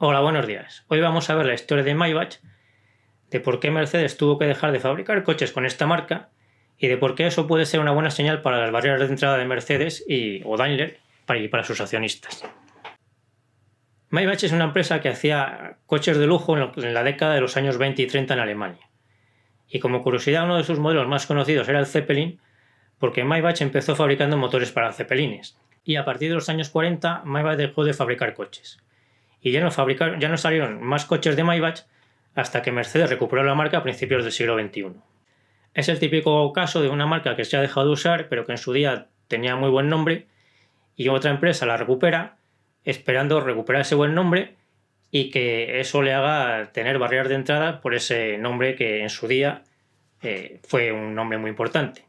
Hola, buenos días. Hoy vamos a ver la historia de Maybach, de por qué Mercedes tuvo que dejar de fabricar coches con esta marca y de por qué eso puede ser una buena señal para las barreras de entrada de Mercedes o Daimler para sus accionistas. Maybach es una empresa que hacía coches de lujo en la década de los años 20 y 30 en Alemania. Y como curiosidad, uno de sus modelos más conocidos era el Zeppelin, porque Maybach empezó fabricando motores para Zeppelines. Y a partir de los años 40, Maybach dejó de fabricar coches. Y ya no salieron más coches de Maybach hasta que Mercedes recuperó la marca a principios del siglo XXI. Es el típico caso de una marca que se ha dejado de usar, pero que en su día tenía muy buen nombre, y otra empresa la recupera, esperando recuperar ese buen nombre y que eso le haga tener barreras de entrada por ese nombre que en su día fue un nombre muy importante.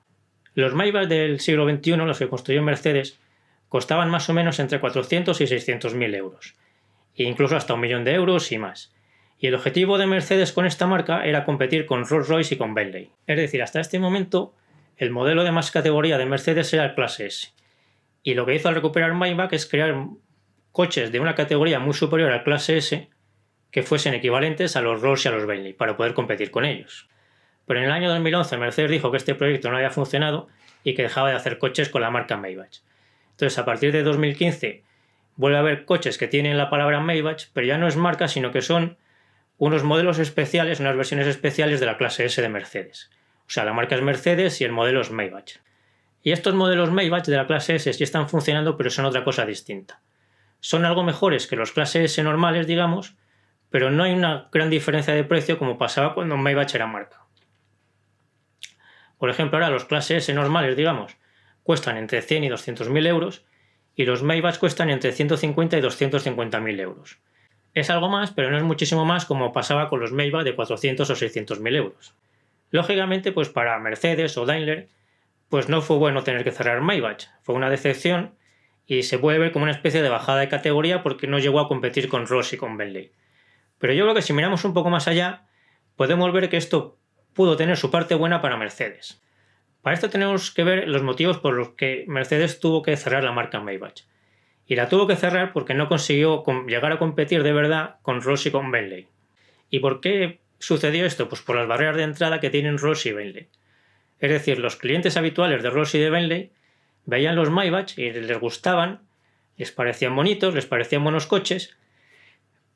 Los Maybach del siglo XXI, los que construyó Mercedes, costaban más o menos entre 400 y 600.000 euros. E incluso hasta 1.000.000 de euros y más. Y el objetivo de Mercedes con esta marca era competir con Rolls-Royce y con Bentley. Es decir, hasta este momento, el modelo de más categoría de Mercedes era el clase S. Y lo que hizo al recuperar Maybach es crear coches de una categoría muy superior al clase S que fuesen equivalentes a los Rolls y a los Bentley para poder competir con ellos. Pero en el año 2011 Mercedes dijo que este proyecto no había funcionado y que dejaba de hacer coches con la marca Maybach. Entonces, a partir de 2015 vuelve a haber coches que tienen la palabra Maybach, pero ya no es marca, sino que son unos modelos especiales, unas versiones especiales de la clase S de Mercedes. O sea, la marca es Mercedes y el modelo es Maybach. Y estos modelos Maybach de la clase S sí están funcionando, pero son otra cosa distinta. Son algo mejores que los clase S normales, digamos, pero no hay una gran diferencia de precio como pasaba cuando Maybach era marca. Por ejemplo, ahora los clase S normales, digamos, cuestan entre 100 y 200.000 euros, y los Maybach cuestan entre 150 y 250.000 euros. Es algo más, pero no es muchísimo más como pasaba con los Maybach de 400 o 600.000 euros. Lógicamente, pues para Mercedes o Daimler, pues no fue bueno tener que cerrar Maybach, fue una decepción y se puede ver como una especie de bajada de categoría porque no llegó a competir con Rolls y con Bentley. Pero yo creo que si miramos un poco más allá, podemos ver que esto pudo tener su parte buena para Mercedes. Para esto tenemos que ver los motivos por los que Mercedes tuvo que cerrar la marca Maybach. Y la tuvo que cerrar porque no consiguió llegar a competir de verdad con Rolls y con Bentley. ¿Y por qué sucedió esto? Pues por las barreras de entrada que tienen Rolls y Bentley. Es decir, los clientes habituales de Rolls y de Bentley veían los Maybach y les gustaban, les parecían bonitos, les parecían buenos coches,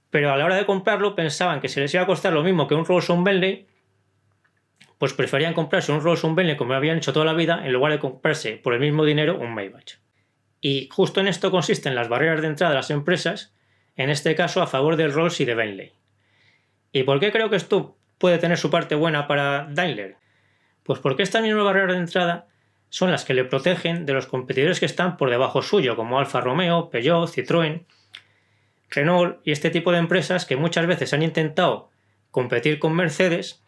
pero a la hora de comprarlo pensaban que si les iba a costar lo mismo que un Rolls o un Bentley, pues preferían comprarse un Rolls o un Bentley como habían hecho toda la vida en lugar de comprarse por el mismo dinero un Maybach. Y justo en esto consisten las barreras de entrada de las empresas, en este caso a favor de Rolls y de Bentley. ¿Y por qué creo que esto puede tener su parte buena para Daimler? Pues porque estas mismas barreras de entrada son las que le protegen de los competidores que están por debajo suyo, como Alfa Romeo, Peugeot, Citroën, Renault y este tipo de empresas que muchas veces han intentado competir con Mercedes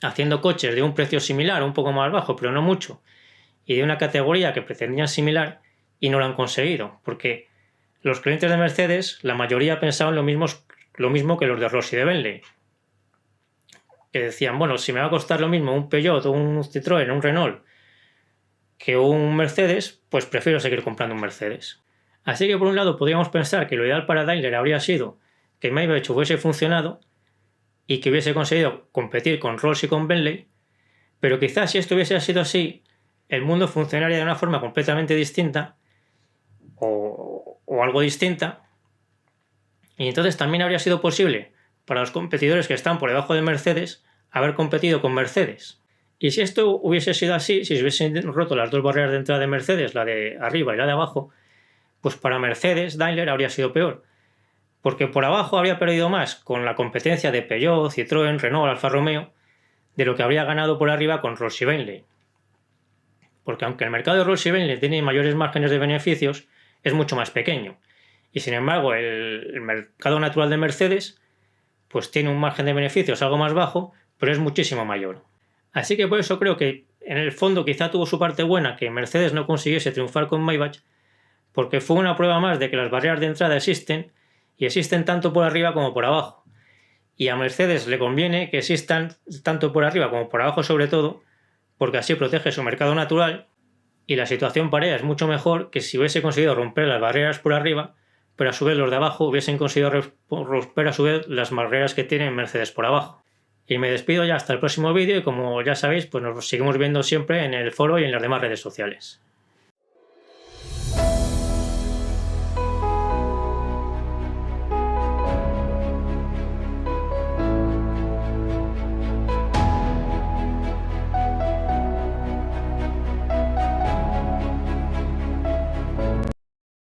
haciendo coches de un precio similar, un poco más bajo, pero no mucho, y de una categoría que pretendían similar y no lo han conseguido, porque los clientes de Mercedes, la mayoría pensaban lo mismo que los de Rolls y de Bentley, que decían, bueno, si me va a costar lo mismo un Peugeot o un Citroën o un Renault que un Mercedes, pues prefiero seguir comprando un Mercedes. Así que por un lado podríamos pensar que lo ideal para Daimler habría sido que Maybach hubiese funcionado y que hubiese conseguido competir con Rolls y con Bentley, pero quizás si esto hubiese sido así, el mundo funcionaría de una forma completamente distinta o algo distinta, y entonces también habría sido posible para los competidores que están por debajo de Mercedes haber competido con Mercedes. Y si esto hubiese sido así, si se hubiesen roto las dos barreras de entrada de Mercedes, la de arriba y la de abajo, pues para Mercedes, Daimler habría sido peor, porque por abajo habría perdido más con la competencia de Peugeot, Citroën, Renault, Alfa Romeo, de lo que habría ganado por arriba con Rolls y Bentley. Porque aunque el mercado de Rolls y Bentley tiene mayores márgenes de beneficios, es mucho más pequeño. Y sin embargo, el mercado natural de Mercedes pues tiene un margen de beneficios algo más bajo, pero es muchísimo mayor. Así que por eso creo que en el fondo quizá tuvo su parte buena que Mercedes no consiguiese triunfar con Maybach, porque fue una prueba más de que las barreras de entrada existen, y existen tanto por arriba como por abajo. Y a Mercedes le conviene que existan tanto por arriba como por abajo sobre todo, porque así protege su mercado natural, y la situación para ella es mucho mejor que si hubiese conseguido romper las barreras por arriba, pero a su vez los de abajo hubiesen conseguido romper a su vez las barreras que tiene Mercedes por abajo. Y me despido ya hasta el próximo vídeo y como ya sabéis, pues nos seguimos viendo siempre en el foro y en las demás redes sociales.